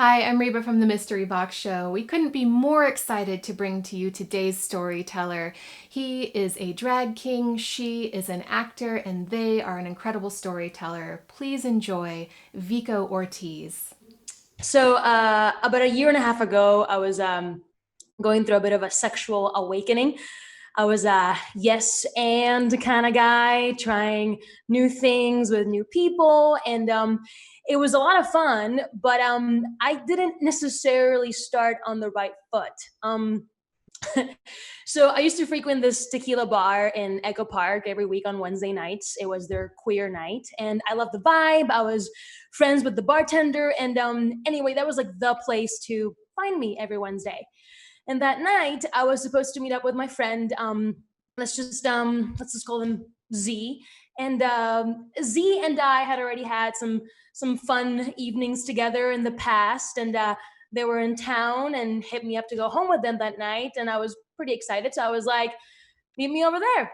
Hi, I'm Reba from the Mystery Box Show. We couldn't be more excited to bring to you today's storyteller. He is a drag king, she is an actor, and they are an incredible storyteller. Please enjoy Vico Ortiz. So about a year and a half ago, I was going through a bit of a sexual awakening. I was a yes and kind of guy, trying new things with new people, and it was a lot of fun. But I didn't necessarily start on the right foot. So I used to frequent this tequila bar in Echo Park every week on Wednesday nights. It was their queer night, and I loved the vibe. I was friends with the bartender, and anyway, that was like the place to find me every Wednesday. And that night, I was supposed to meet up with my friend. Let's just call him Z. And Z and I had already had some fun evenings together in the past, and they were in town and hit me up to go home with them that night. And I was pretty excited, so I was like, "Meet me over there."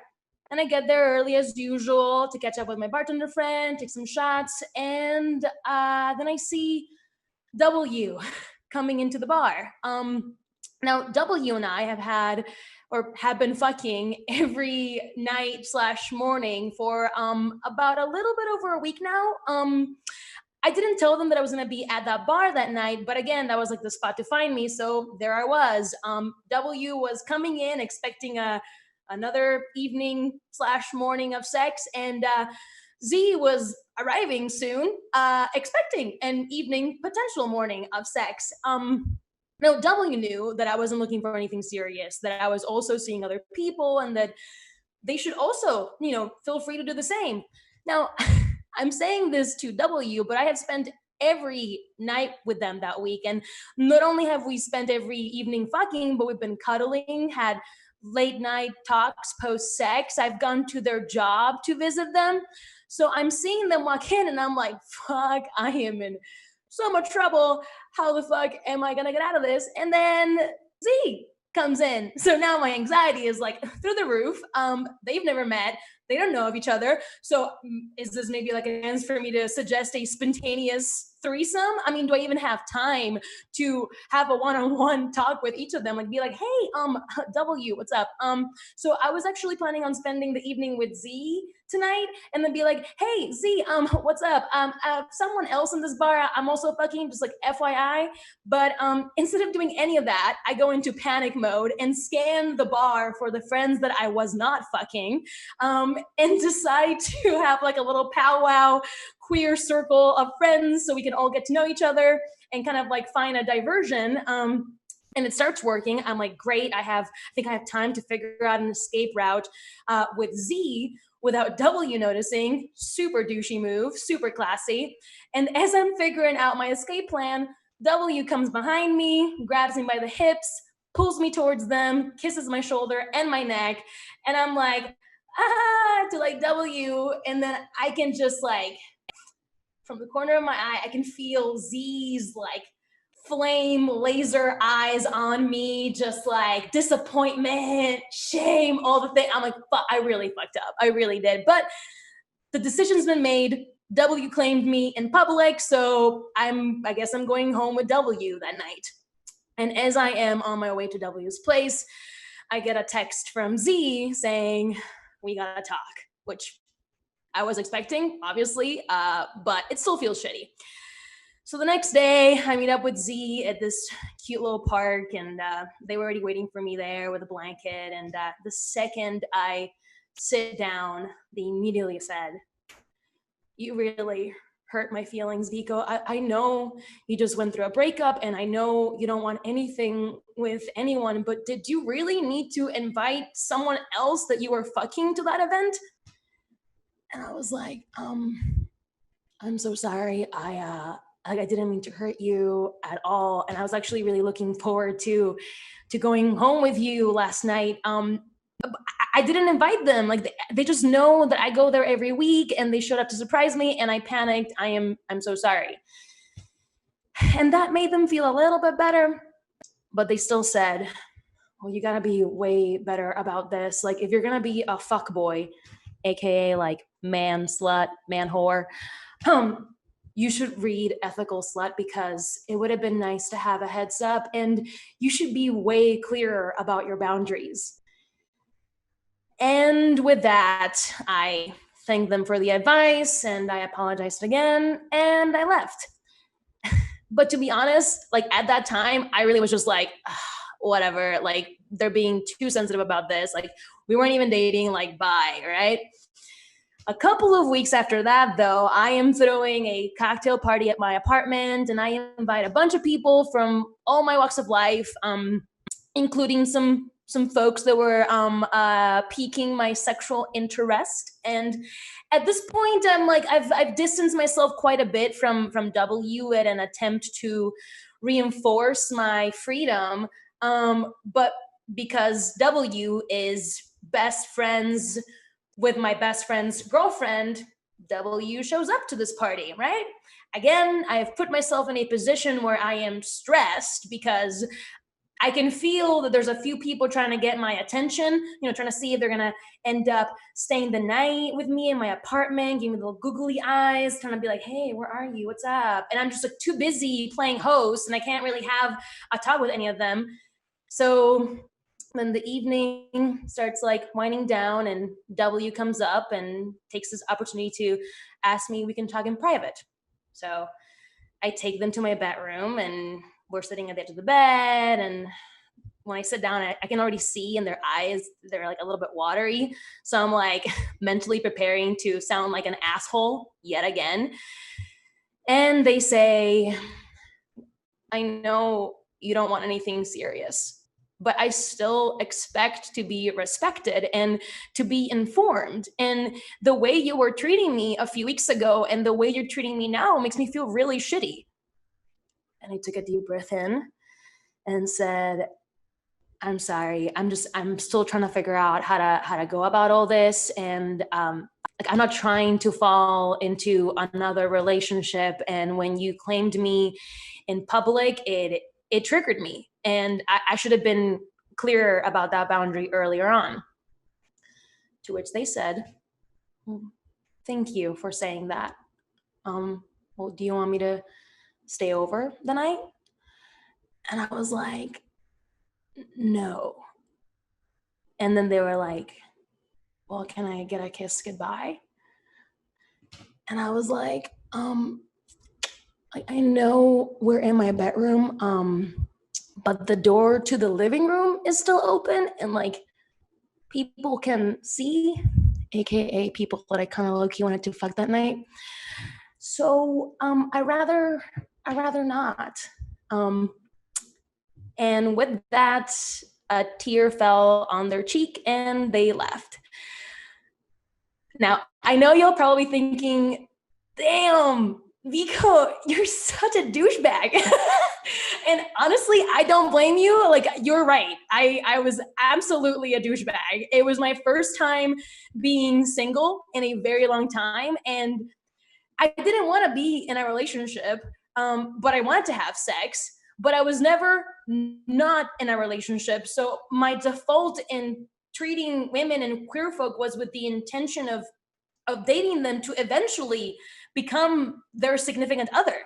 And I get there early as usual to catch up with my bartender friend, take some shots, and then I see W coming into the bar. Now W and I have had or have been fucking every night slash morning for about a little bit over a week now. I didn't tell them that I was gonna be at that bar that night, but again, that was like the spot to find me. So there I was. W was coming in expecting another evening slash morning of sex, and Z was arriving soon, expecting an evening potential morning of sex. Now W knew that I wasn't looking for anything serious, that I was also seeing other people, and that they should also, feel free to do the same. Now, I'm saying this to W, but I have spent every night with them that week. And not only have we spent every evening fucking, but we've been cuddling, had late night talks post sex. I've gone to their job to visit them. So I'm seeing them walk in and I'm like, fuck, I am in so much trouble. How the fuck am I going to get out of this? And then Z comes in. So now my anxiety is like through the roof. They've never met. They don't know of each other. So is this maybe like a chance for me to suggest a spontaneous threesome? I mean, do I even have time to have a one-on-one talk with each of them? Like be like, hey, W, what's up? So I was actually planning on spending the evening with Z tonight and then be like, hey, Z, what's up? Someone else in this bar, I'm also fucking, just like FYI. But instead of doing any of that, I go into panic mode and scan the bar for the friends that I was not fucking, and decide to have like a little powwow queer circle of friends so we can all get to know each other and kind of like find a diversion. And it starts working. I'm like, great. I think I have time to figure out an escape route with Z without W noticing. Super douchey move, super classy. And as I'm figuring out my escape plan, W comes behind me, grabs me by the hips, pulls me towards them, kisses my shoulder and my neck. And I'm like, to like W. And then I can just like, from the corner of my eye, I can feel Z's like flame laser eyes on me, just like disappointment, shame, all the things. I'm like, I really fucked up. I really did. But the decision's been made. W claimed me in public, so I guess I'm going home with W that night. And as I am on my way to W's place, I get a text from Z saying, we gotta talk, which I was expecting, obviously, but it still feels shitty. So the next day, I meet up with Z at this cute little park, and they were already waiting for me there with a blanket. And the second I sit down, they immediately said, you really hurt my feelings, Vico. I know you just went through a breakup, and I know you don't want anything with anyone, but did you really need to invite someone else that you were fucking to that event? And I was like, I'm so sorry. I didn't mean to hurt you at all. And I was actually really looking forward to going home with you last night. I didn't invite them. Like they just know that I go there every week, and they showed up to surprise me, and I panicked. I'm so sorry. And that made them feel a little bit better, but they still said, well, you gotta be way better about this. Like if you're gonna be a fuck boy, aka like man slut, man whore, you should read Ethical Slut because it would have been nice to have a heads up, and you should be way clearer about your boundaries. And with that, I thanked them for the advice and I apologized again and I left. But to be honest, like at that time, I really was just like, whatever, like they're being too sensitive about this. Like we weren't even dating, like bye, right? A couple of weeks after that, though, I am throwing a cocktail party at my apartment and I invite a bunch of people from all my walks of life, including some folks that were piquing my sexual interest. And at this point, I'm like, I've distanced myself quite a bit from W at an attempt to reinforce my freedom. But because W is best friends with my best friend's girlfriend, W shows up to this party, right? Again, I have put myself in a position where I am stressed because I can feel that there's a few people trying to get my attention, trying to see if they're gonna end up staying the night with me in my apartment, giving me little googly eyes, trying to be like, hey, where are you? What's up? And I'm just like too busy playing host and I can't really have a talk with any of them. So then the evening starts like winding down and W comes up and takes this opportunity to ask me we can talk in private. So I take them to my bedroom and we're sitting at the edge of the bed. And when I sit down, I can already see in their eyes, they're like a little bit watery. So I'm like mentally preparing to sound like an asshole yet again. And they say, I know you don't want anything serious, but I still expect to be respected and to be informed. And the way you were treating me a few weeks ago and the way you're treating me now makes me feel really shitty. And I took a deep breath in and said, I'm sorry. I'm still trying to figure out how to go about all this. And like I'm not trying to fall into another relationship. And when you claimed me in public, it triggered me. And I should have been clearer about that boundary earlier on. To which they said, thank you for saying that. Well, do you want me to stay over the night? And I was like, no. And then they were like, well, can I get a kiss goodbye? And I was like, I know we're in my bedroom, but the door to the living room is still open and like people can see, AKA people that I kind of low-key wanted to fuck that night. So I rather not. And with that, a tear fell on their cheek and they left. Now, I know you're probably thinking, damn, Vico, you're such a douchebag. And honestly, I don't blame you. Like, you're right. I was absolutely a douchebag. It was my first time being single in a very long time. And I didn't want to be in a relationship, but I wanted to have sex. But I was never not in a relationship. So my default in treating women and queer folk was with the intention of dating them to eventually become their significant other.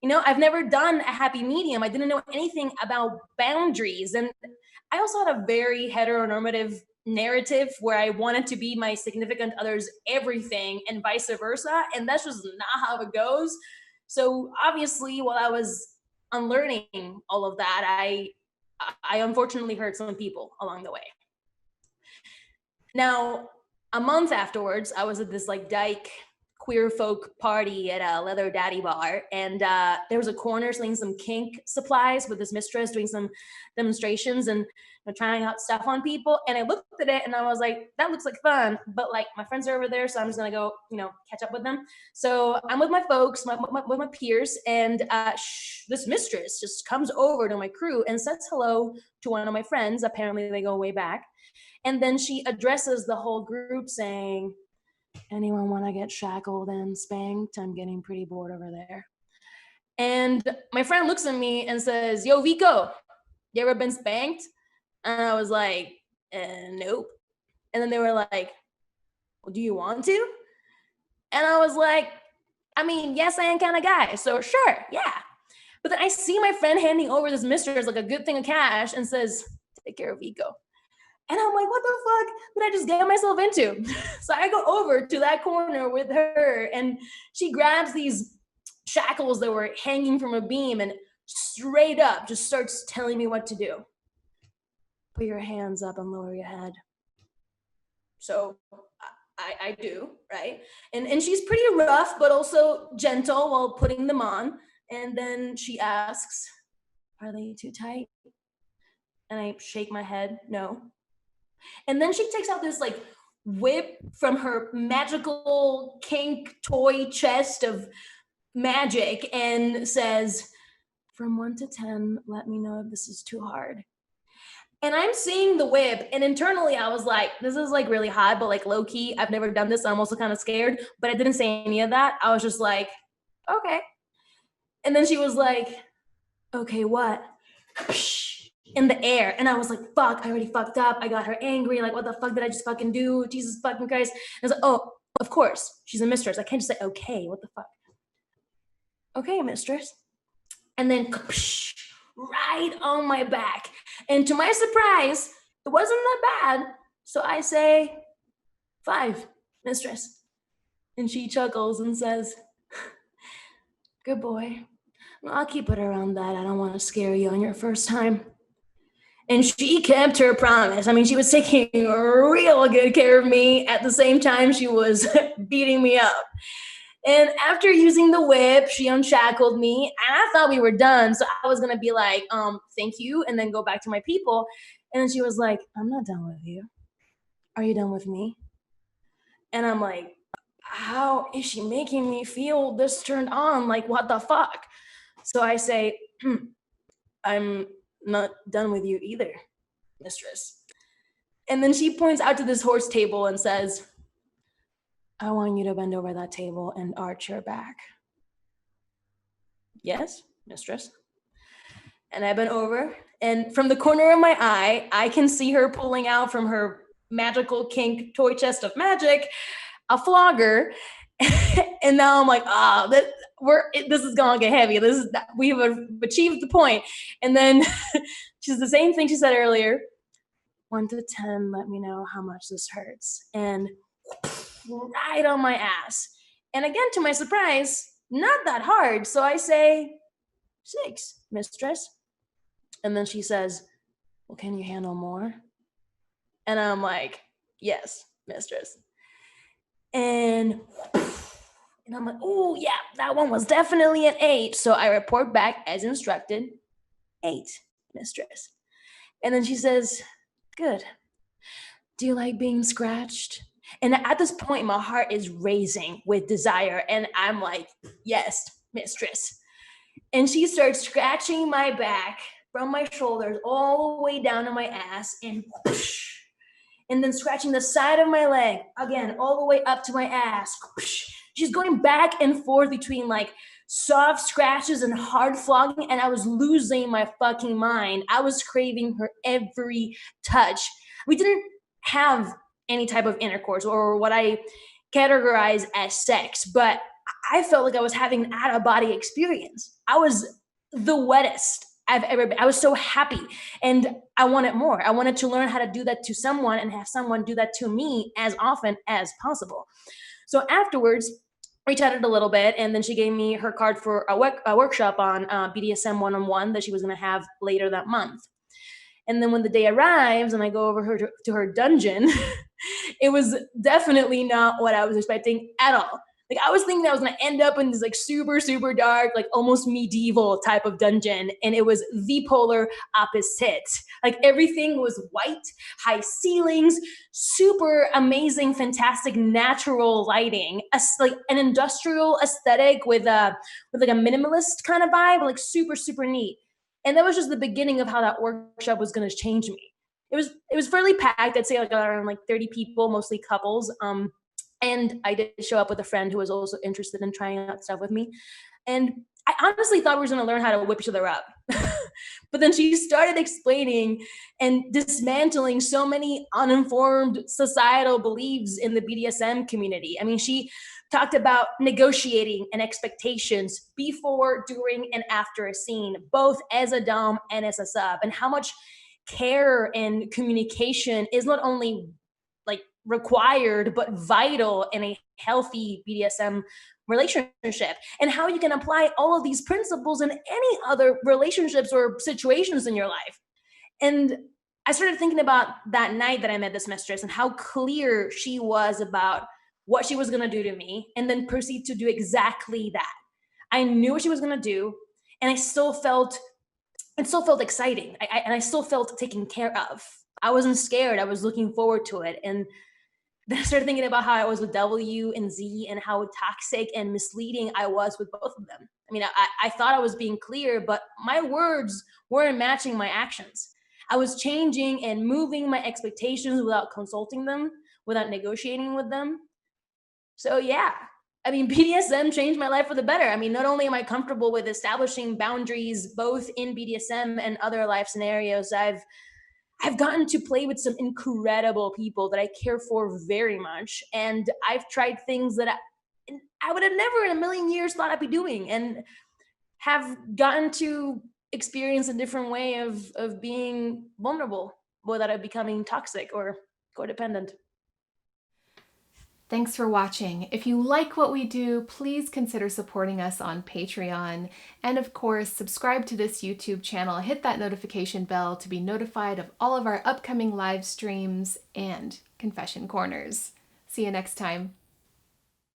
I've never done a happy medium. I didn't know anything about boundaries. And I also had a very heteronormative narrative where I wanted to be my significant other's everything and vice versa. And that's just not how it goes. So obviously, while I was unlearning all of that, I unfortunately hurt some people along the way. Now, a month afterwards, I was at this like dyke queer folk party at a leather daddy bar, and there was a corner selling some kink supplies with this mistress doing some demonstrations and trying out stuff on people. And I looked at it and I was like, that looks like fun, but like my friends are over there, so I'm just gonna go catch up with them. So I'm with my folks, with my peers, and this mistress just comes over to my crew and says hello to one of my friends. Apparently they go way back. And then she addresses the whole group saying, anyone want to get shackled and spanked? I'm getting pretty bored over there. And my friend looks at me and says, yo, Vico, you ever been spanked? And I was like, nope. And then they were like, well, do you want to? And I was like, I mean, yes, I am kind of guy. So sure, yeah. But then I see my friend handing over this mistress like a good thing of cash and says, take care of Vico. And I'm like, what the fuck did I just get myself into? So I go over to that corner with her and she grabs these shackles that were hanging from a beam and straight up just starts telling me what to do. Put your hands up and lower your head. So I do, right? And she's pretty rough, but also gentle while putting them on. And then she asks, are they too tight? And I shake my head, no. And then she takes out this like whip from her magical kink toy chest of magic and says, from 1 to 10, let me know if this is too hard. And I'm seeing the whip, and internally I was like, this is like really hot, but like low key, I've never done this. I'm also kind of scared, but I didn't say any of that. I was just like, okay. And then she was like, okay, what? In the air. And I was like, fuck, I already fucked up. I got her angry. Like, what the fuck did I just fucking do? Jesus fucking Christ. And I was like, oh, of course, she's a mistress. I can't just say, okay, what the fuck? Okay, mistress. And then right on my back. And to my surprise, it wasn't that bad. So I say, 5, mistress. And she chuckles and says, good boy. I'll keep it around that. I don't want to scare you on your first time. And she kept her promise. I mean, she was taking real good care of me. At the same time, she was beating me up. And after using the whip, she unshackled me. And I thought we were done. So I was going to be like, thank you. And then go back to my people. And then she was like, I'm not done with you. Are you done with me? And I'm like, how is she making me feel this turned on? Like, what the fuck? So I say, I'm not done with you either, mistress. And then she points out to this horse table and says, I want you to bend over that table and arch your back. Yes, mistress. And I bent over, and from the corner of my eye, I can see her pulling out from her magical kink toy chest of magic a flogger. And now I'm like, this is gonna get heavy. We have achieved the point. And then she's the same thing she said earlier. 1 to 10, let me know how much this hurts. And right on my ass. And again, to my surprise, not that hard. So I say, 6, mistress. And then she says, well, can you handle more? And I'm like, yes, mistress. And I'm like, oh, yeah, that one was definitely an 8. So I report back as instructed, 8, mistress. And then she says, good. Do you like being scratched? And at this point, my heart is racing with desire. And I'm like, yes, mistress. And she starts scratching my back from my shoulders all the way down to my ass and whoosh, and then scratching the side of my leg again, all the way up to my ass. Whoosh. She's going back and forth between like soft scratches and hard flogging, and I was losing my fucking mind. I was craving her every touch. We didn't have any type of intercourse or what I categorize as sex, but I felt like I was having an out-of-body experience. I was the wettest I've ever been. I was so happy and I wanted more. I wanted to learn how to do that to someone and have someone do that to me as often as possible. So afterwards, we chatted a little bit, and then she gave me her card for a workshop on BDSM one-on-one that she was going to have later that month. And then when the day arrives and I go over to her dungeon, it was definitely not what I was expecting at all. Like I was thinking I was gonna end up in this like super, super dark, like almost medieval type of dungeon. And it was the polar opposite. Like everything was white, high ceilings, super amazing, fantastic natural lighting, like an industrial aesthetic with like a minimalist kind of vibe, like super, super neat. And that was just the beginning of how that workshop was gonna change me. It was fairly packed. I'd say like around like 30 people, mostly couples. And I did show up with a friend who was also interested in trying out stuff with me. And I honestly thought we were going to learn how to whip each other up. But then she started explaining and dismantling so many uninformed societal beliefs in the BDSM community. I mean, she talked about negotiating and expectations before, during, and after a scene, both as a Dom and as a sub, and how much care and communication is not only like required but vital in a healthy BDSM relationship, and how you can apply all of these principles in any other relationships or situations in your life. And I started thinking about that night that I met this mistress and how clear she was about what she was going to do to me, and then proceed to do exactly that. I knew what she was going to do, and it still felt exciting. And I still felt taken care of. I wasn't scared. I was looking forward to it. And then I started thinking about how I was with W and Z, and how toxic and misleading I was with both of them. I mean, I thought I was being clear, but my words weren't matching my actions. I was changing and moving my expectations without consulting them, without negotiating with them. So, yeah, I mean, BDSM changed my life for the better. I mean, not only am I comfortable with establishing boundaries both in BDSM and other life scenarios, I've gotten to play with some incredible people that I care for very much, and I've tried things that I would have never in a million years thought I'd be doing, and have gotten to experience a different way of being vulnerable without it becoming toxic or codependent. Thanks for watching. If you like what we do, please consider supporting us on Patreon. And of course, subscribe to this YouTube channel, hit that notification bell to be notified of all of our upcoming live streams and confession corners. See you next time.